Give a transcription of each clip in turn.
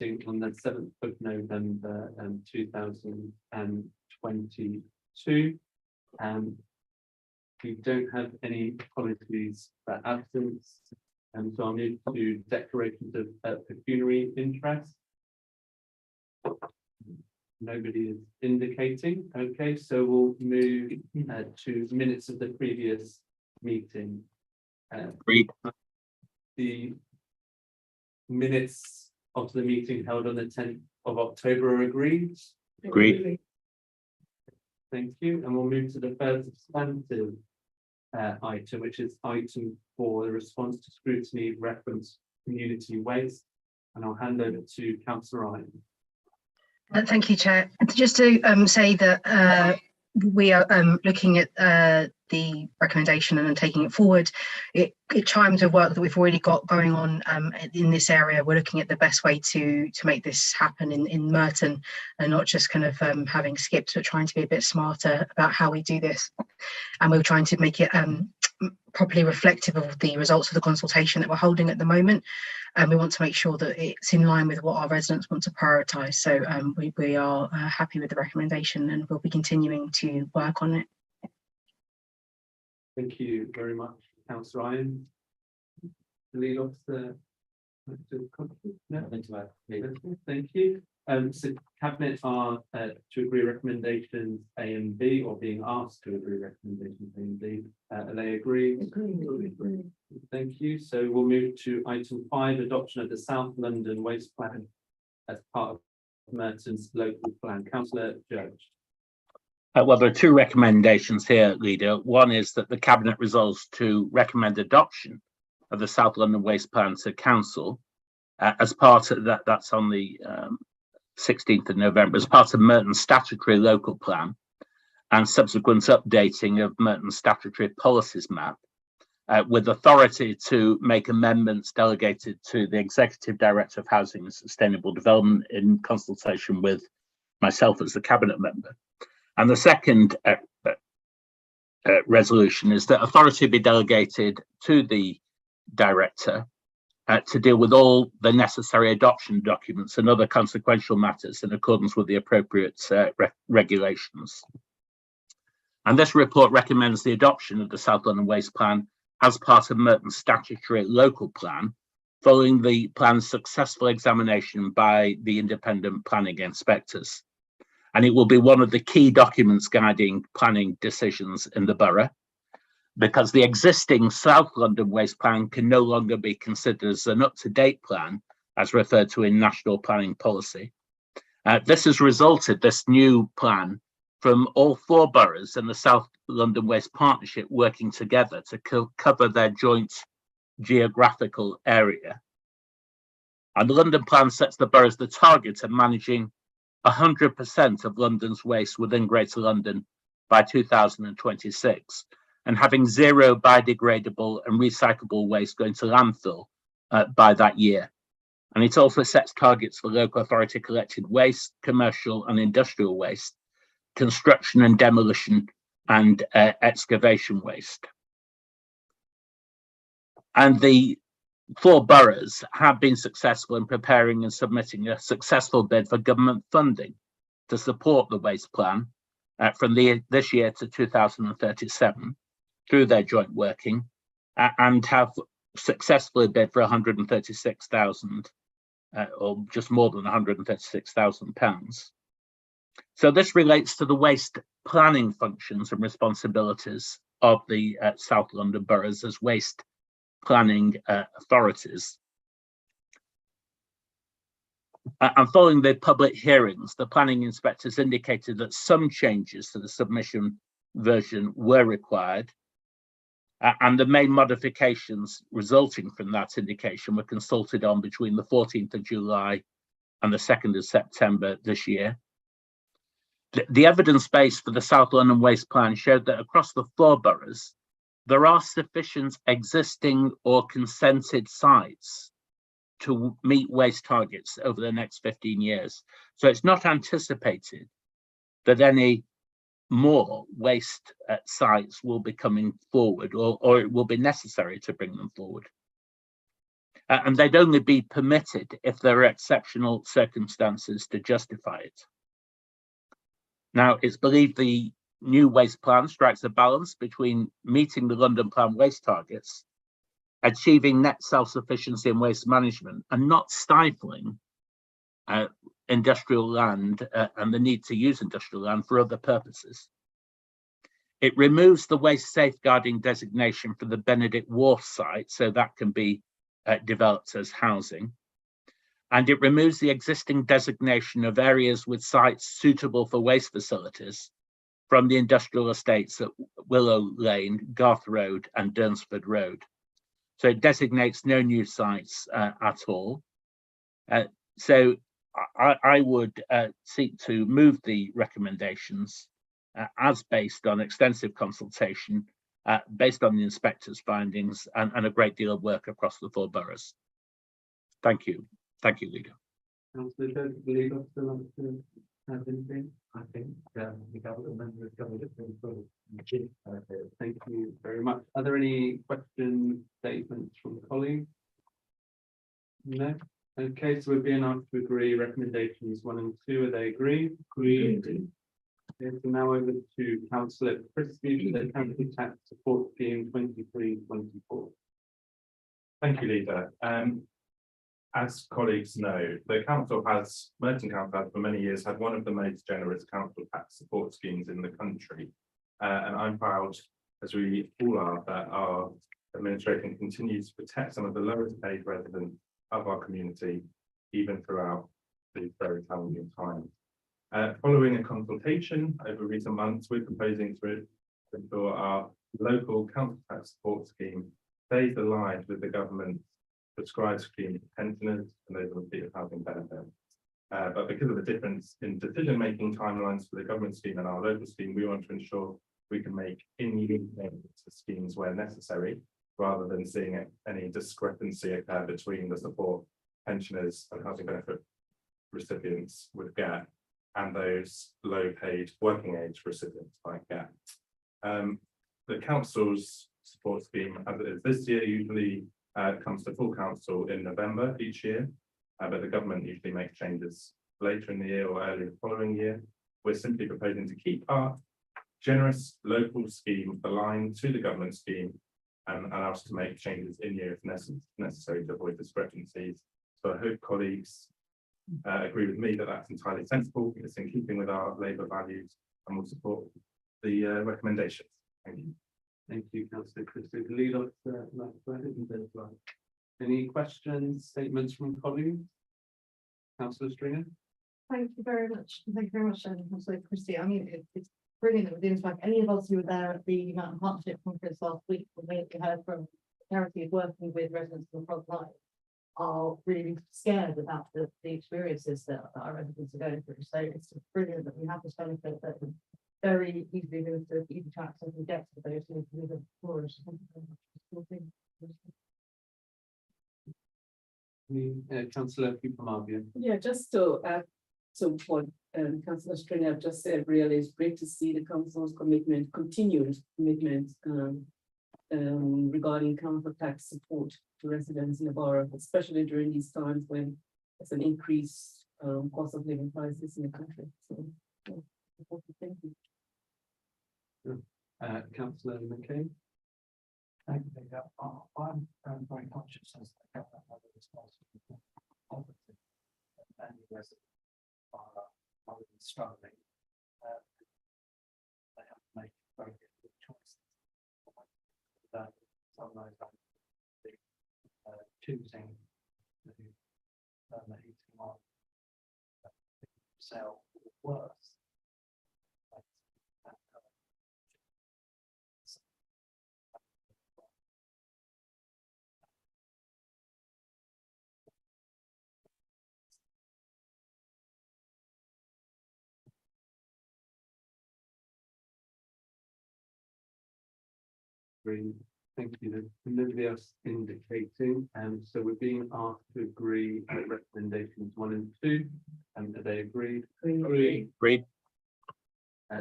meeting on the 7th of November 2022. We don't have any apologies for absence, and so I'll move to declarations of pecuniary interest. Nobody is indicating. Okay, so we'll move to minutes of the previous meeting. Agreed. The minutes of the meeting held on the 10th of October are agreed. Agreed. Thank you. And we'll move to the first substantive item, which is item 4, the response to scrutiny reference community waste. And I'll hand over to Councillor Ryan. Thank you, Chair. Just to say that we are looking at the recommendation and then taking it forward. It chimes with work that we've already got going on in this area. We're looking at the best way to make this happen in Merton, and not just kind of having skips, but trying to be a bit smarter about how we do this. And we're trying to make it properly reflective of the results of the consultation that we're holding at the moment. And we want to make sure that it's in line with what our residents want to prioritise. So we are happy with the recommendation, and we'll be continuing to work on it. Thank you very much, Councillor Ryan. The lead officer. No, thank you. So Cabinet are to agree recommendations A and B, or being asked to agree recommendations A and B. Are they agreed? Agreed. Thank you. So we'll move to item 5, adoption of the South London Waste Plan as part of Merton's local plan. Councillor Judge. Well, there are two recommendations here, Leader. One is that the Cabinet resolves to recommend adoption of the South London Waste Plan to Council as part of that. That's on the 16th of November, as part of Merton's statutory local plan and subsequent updating of Merton's statutory policies map, with authority to make amendments delegated to the Executive Director of Housing and Sustainable Development in consultation with myself as the Cabinet member. And the second resolution is that authority be delegated to the Director to deal with all the necessary adoption documents and other consequential matters in accordance with the appropriate regulations. And this report recommends the adoption of the South London Waste Plan as part of Merton's statutory local plan, following the plan's successful examination by the independent planning inspectors. And it will be one of the key documents guiding planning decisions in the borough, because the existing South London Waste Plan can no longer be considered as an up-to-date plan, as referred to in National Planning Policy. This new plan, from all 4 boroughs and the South London Waste Partnership working together to cover their joint geographical area. And the London Plan sets the boroughs the target of managing 100% of London's waste within Greater London by 2026, and having 0 biodegradable and recyclable waste going to landfill by that year. And it also sets targets for local authority collected waste, commercial and industrial waste, construction and demolition and excavation waste. And the 4 boroughs have been successful in preparing and submitting a successful bid for government funding to support the waste plan from this year to 2037 through their joint working, and have successfully bid for 136,000 or just more than 136,000 pounds. So this relates to the waste planning functions and responsibilities of the South London boroughs as waste planning authorities. And following the public hearings, the planning inspectors indicated that some changes to the submission version were required, and the main modifications resulting from that indication were consulted on between the 14th of July and the 2nd of September this year. The evidence base for the South London Waste Plan showed that across the 4 boroughs, there are sufficient existing or consented sites to meet waste targets over the next 15 years. So it's not anticipated that any more waste sites will be coming forward, or it will be necessary to bring them forward. and they'd only be permitted if there are exceptional circumstances to justify it. Now, it's believed the new waste plan strikes a balance between meeting the London Plan waste targets, achieving net self-sufficiency in waste management, and not stifling industrial land and the need to use industrial land for other purposes. It removes the waste safeguarding designation for the Benedict Wharf site, so that can be developed as housing. And it removes the existing designation of areas with sites suitable for waste facilities from the industrial estates at Willow Lane, Garth Road and Durnsford Road. So it designates no new sites at all. So I would seek to move the recommendations as based on extensive consultation, based on the inspector's findings and a great deal of work across the 4 boroughs. Thank you. Thank you, Leader. Councillor Jones, the lead officer, like to have anything? I think the government member has covered it very fully. Thank you very much. Are there any questions, statements from colleagues? No? Okay, so we're being asked to agree recommendations 1 and 2. Are they agreed? Agreed. Okay, so now over to Councillor Christie, the County Tax Support Scheme 23-24. Thank you, Leader. As colleagues know, the Merton Council has for many years had one of the most generous council tax support schemes in the country. And I'm proud, as we all are, that our administration continues to protect some of the lowest paid residents of our community, even throughout these very challenging times. Following a consultation over recent months, we're proposing to ensure our local council tax support scheme stays aligned with the government's prescribed scheme for pensioners and those on the housing benefit. But because of the difference in decision-making timelines for the government scheme and our local scheme, we want to ensure we can make in-union payments to schemes where necessary, rather than seeing any discrepancy occur between the support pensioners and housing benefit recipients would get and those low-paid working age recipients might get. The council's support scheme, as it is this year, usually comes to full council in November each year, but the government usually makes changes later in the year or early the following year. We're simply proposing to keep our generous local scheme aligned to the government scheme and allow us to make changes in year if necessary to avoid discrepancies. So I hope colleagues agree with me that that's entirely sensible. It's in keeping with our Labour values and will support the recommendations. Thank you. Thank you, Councillor Christie. The lead officer, any questions, statements from colleagues? Councillor Stringer. Thank you very much. Thank you very much, Councillor Christie. I mean, it's brilliant that we're doing this. Like any of us who were there at the Mountain Partnership Conference last week, we heard from charities working with residents on the front line are really scared about the experiences that our residents are going through. So it's brilliant that we have this benefit that very easily limited, easy to access and get to those who live in flourish. Councillor Marbian. Yeah, just to add to what Councillor Stringer just said, really it's great to see the council's commitment, continued commitment regarding council tax support to residents in the borough, especially during these times when there's an increased cost of living crisis in the country. So, thank you. Councillor McCain. Thank you. I'm very conscious as the government have a responsibility for many residents are really struggling. They have to make very difficult choices. Some of those are choosing to turn the heating on, sell worse. Thank you. There's nobody else indicating, and so we're being asked to agree recommendations 1 and 2, and are they agreed? Agreed. Agreed.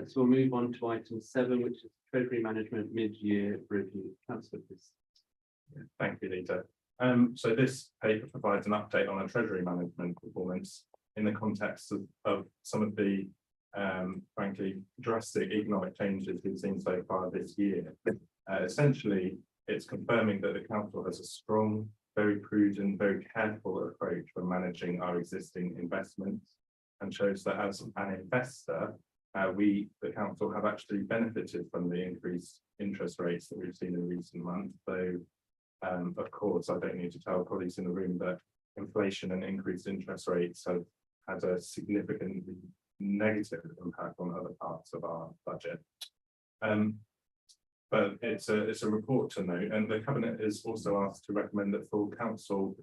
So we'll move on to item 7, which is Treasury Management Mid-Year Review. Councillor Christie. Thank you, Leader. So this paper provides an update on our treasury management performance in the context of some of the frankly drastic economic changes we've seen so far this year. Essentially, it's confirming that the council has a strong, very prudent, very careful approach for managing our existing investments, and shows that as an investor, we, the council, have actually benefited from the increased interest rates that we've seen in recent months. So, of course, I don't need to tell colleagues in the room that inflation and increased interest rates have had a significantly negative impact on other parts of our budget. But it's a report to note, and the Cabinet is also asked to recommend that full council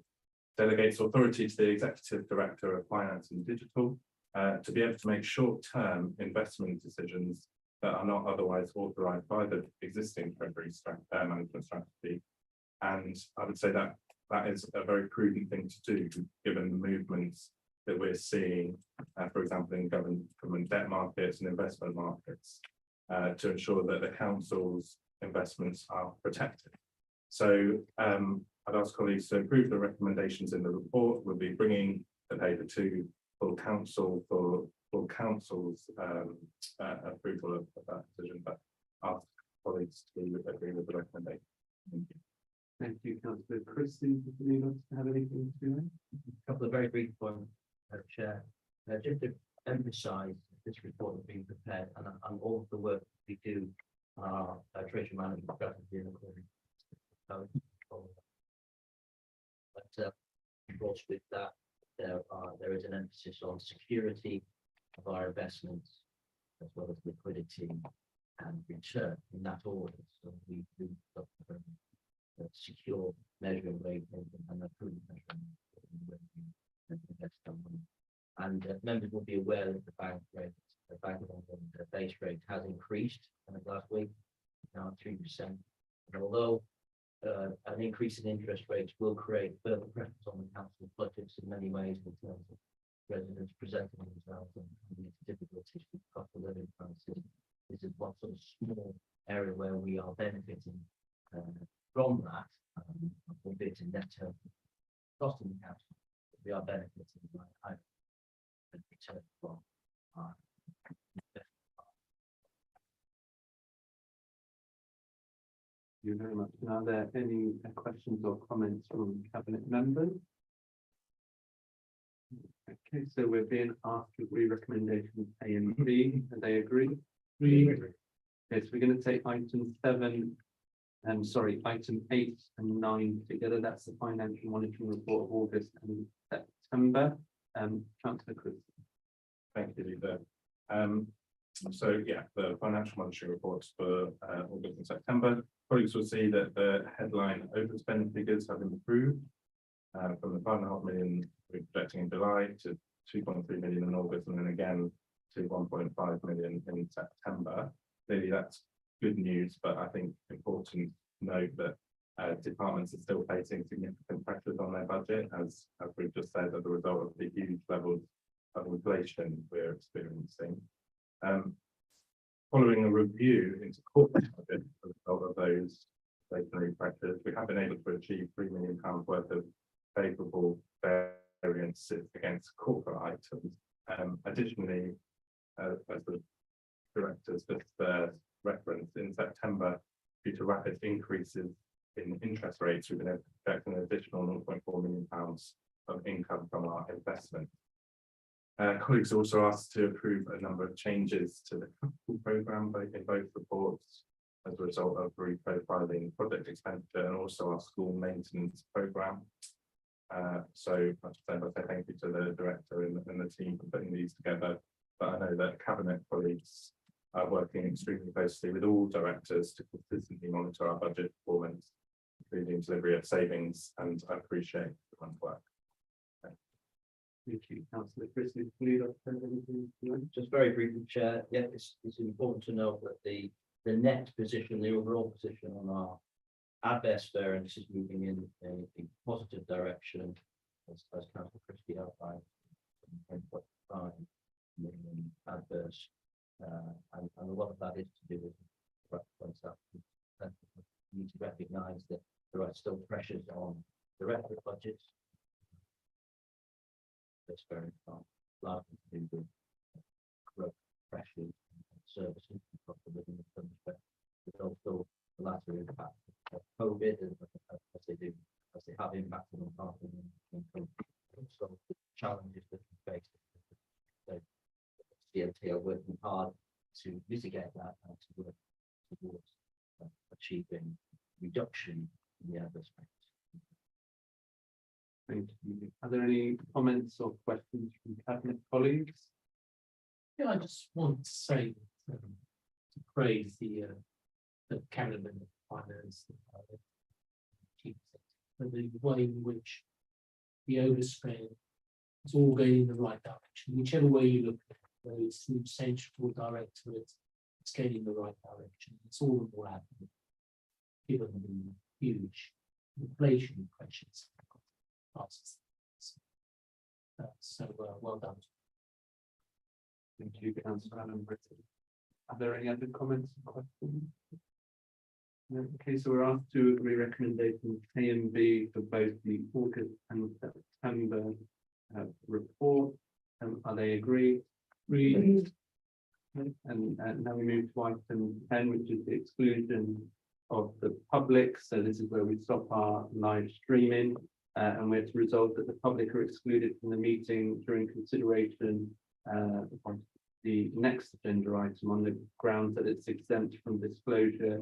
delegates authority to the Executive Director of Finance and Digital to be able to make short-term investment decisions that are not otherwise authorised by the existing Treasury management strategy. And I would say that that is a very prudent thing to do, given the movements that we're seeing, for example, in government debt markets and investment markets, to ensure that the council's investments are protected. So I'd ask colleagues to approve the recommendations in the report. We'll be bringing the paper to full council for full council's approval of that decision, but ask colleagues to agree with the recommendation. Thank you. Thank you, Councillor Christie. Does anyone else have anything to say? A couple of very brief points, Chair. Just to emphasise this report has been prepared and all of the work we do on our treasury management strategy and according to but of course with that there is an emphasis on security of our investments as well as liquidity and return in that order. So we do secure measuring rate and a prudent measuring when we invest our money. And members will be aware that the bank rate, the base rate has increased last week, now 3%. And although an increase in interest rates will create further pressures on the council's budgets in many ways in terms of residents presenting themselves and these difficulties with cost of living crisis, this is one sort of small area where we are benefiting from that, albeit in net terms, costing the council, we are benefiting by return from our Thank you very much. And are there any questions or comments from Cabinet members? Okay, so we're being asked to agree recommendations A and B. Do they agree? We agree. Okay, so we're going to take item 7. Item 8 and 9 together. That's the financial monitoring report of August and September. Councillor Chris. Thank you, Lisa. So yeah, the financial monitoring reports for August and September. Colleagues will see that the headline overspend figures have improved from the 5.5 million we're projecting in July to 2.3 million in August, and then again to 1.5 million in September. Clearly, that's good news, but I think important to note that departments are still facing significant pressures on their budget, as we've just said, as a result of the huge levels of inflation we're experiencing. Following a review into corporate budget as a result of those inflationary pressures, we have been able to achieve £3 million worth of favourable variances against corporate items. Additionally, as the directors just referenced, in September, due to rapid increases in interest rates, we've been able to project an additional £0.4 million of income from our investment. Colleagues also asked to approve a number of changes to the capital programme in both reports as a result of reprofiling project expenditure and also our school maintenance programme. So I just say thank you to the director and the team for putting these together. But I know that Cabinet colleagues are working extremely closely with all directors to consistently monitor our budget performance, including delivery of savings, and I appreciate everyone's work. Thank you, Councillor Christie. just very briefly, Chair. Yeah, it's important to note that the net position, the overall position on our adverse variance is moving in a positive direction, as Councillor Christie outlined, 10.5 million adverse, and a lot of that is to do with what points out. We need to recognise that there are still pressures on The rest of the budget. That's very far, largely to do with growth pressures, and services, and cost of living in some respects. There's also the latter impact of COVID as they have impacted on farming and also the challenges that we face. So CLT are working hard to mitigate that and to work towards achieving reduction in the adverse effects. Thank you. Are there any comments or questions from cabinet colleagues? Yeah, I just want to say, to praise the cabinet and the finance. Chief Secretary, for the way in which the overspend is all going in the right direction, whichever way you look at it, whether it's through central directorate, it's going in the right direction. It's all the more happening, given the huge inflation pressures. Well done. Thank you, Councillor Alan Britton. Are there any other comments or questions? No. Okay, so we're asked to agree recommendations A and B for both the August and September report. Are they agreed? Agreed. And now we move to item 10, which is the exclusion of the public. So this is where we stop our live streaming. And we're to resolve that the public are excluded from the meeting during consideration of the next agenda item on the grounds that it's exempt from disclosure